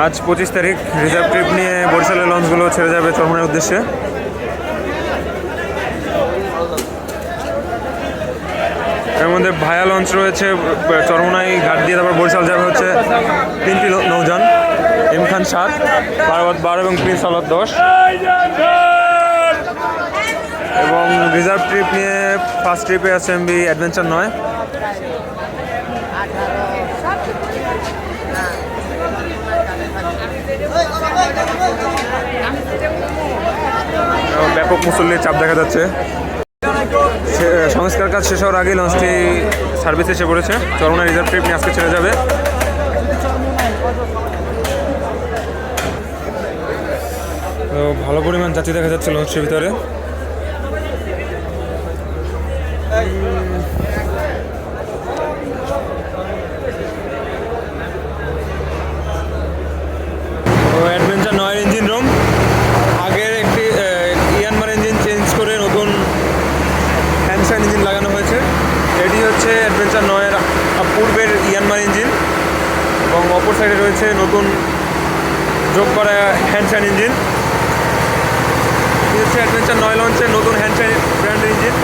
আজ 25 তারিখ reserve trip নিয়ে বরিশালের লঞ্চগুলো ছেড়ে যাবে চরমনাইয়ের উদ্দেশ্যে। এর মধ্যে ভায়া লঞ্চ রয়েছে চরমনাই ঘাট দিয়ে, তারপর বরিশাল যাবে হচ্ছে 3টি নৌযান, এম খান 7, পারাবত 12 এবং প্রিন্স আওলাদ 10। এবং রিজার্ভ ট্রিপ নিয়ে ফার্স্ট ট্রিপে আছে এমবি অ্যাডভেঞ্চার 9। ব্যাপক মুসল্লির চাপ দেখা যাচ্ছে। সংস্কার কাজ শেষ হওয়ার আগেই লঞ্চটি সার্ভিস এসে পড়েছে। চরমনাই রিজার্ভ ট্রিপ নিয়ে আজকে ছেড়ে যাবে। তো ভালো পরিমাণ যাত্রী দেখা যাচ্ছে লঞ্চটির ভিতরে। অ্যাডভেঞ্চার 9 ইঞ্জিন রুম, আগের একটি ইয়ানমার ইঞ্জিন চেঞ্জ করে নতুন হ্যান্ডসাইন ইঞ্জিন লাগানো হয়েছে। এটি হচ্ছে অ্যাডভেঞ্চার 9-এর পূর্বের ইয়ানমার ইঞ্জিন, এবং অপর সাইডে রয়েছে নতুন যোগ করা হ্যান্ডসাইন ইঞ্জিন। এটি হচ্ছে অ্যাডভেঞ্চার 9 লঞ্চের নতুন হ্যান্ডসাইন ব্র্যান্ডের ইঞ্জিন।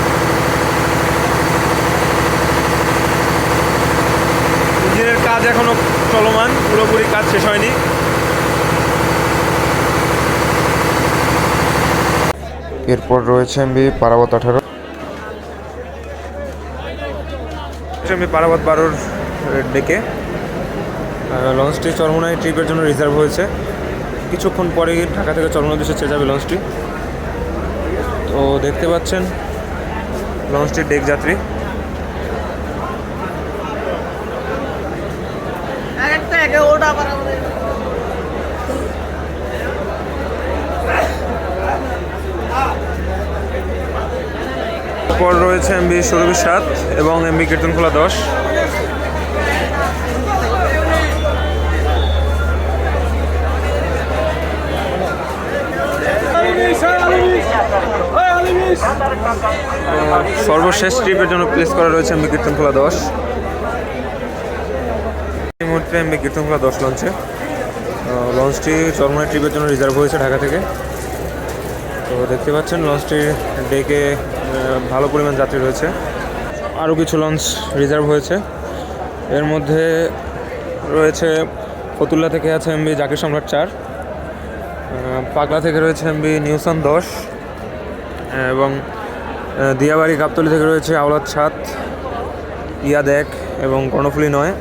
ইঞ্জিনের কাজ এখনও চলমান, পুরোপুরি কাজ শেষ হয়নি। এরপর রয়েছে এমবি পারাবত 18। এমবি পারাবত 12-র ডেকে লঞ্চটি চরমনাই ট্রিপের জন্য রিজার্ভ হয়েছে। কিছুক্ষণ পরে ঢাকা থেকে চরমনাই উদ্দেশ্যে ছেড়ে যাবে লঞ্চটি। তো দেখতে পাচ্ছেন লঞ্চটির ডেক যাত্রী। পর রয়েছে এমবি সুরভি 7 এবং এমবি কীর্তনখোলা 10। সর্বশেষ ট্রিপের জন্য প্লেস করা রয়েছে এমবি কীর্তনখোলা 10। এই মুহূর্তে এমবি কীর্তনখোলা 10 লঞ্চে। লঞ্চটি চরমনাই ট্রিপের জন্য রিজার্ভ হয়েছে ঢাকা থেকে। তো দেখতে পাচ্ছেন লঞ্চটির ডেকে ভালো পরিমাণ যাত্রী রয়েছে। আরও কিছু লঞ্চ রিজার্ভ হয়েছে। এর মধ্যে রয়েছে ফতুল্লা থেকে আছে এমবি জাকির সম্রাট 4, পাগলা থেকে রয়েছে এমবি নিউসান 10, এবং দিয়াবাড়ি গাবতলী থেকে রয়েছে আওলাদ 7, ইয়াদ 1 এবং কর্ণফুলী 9।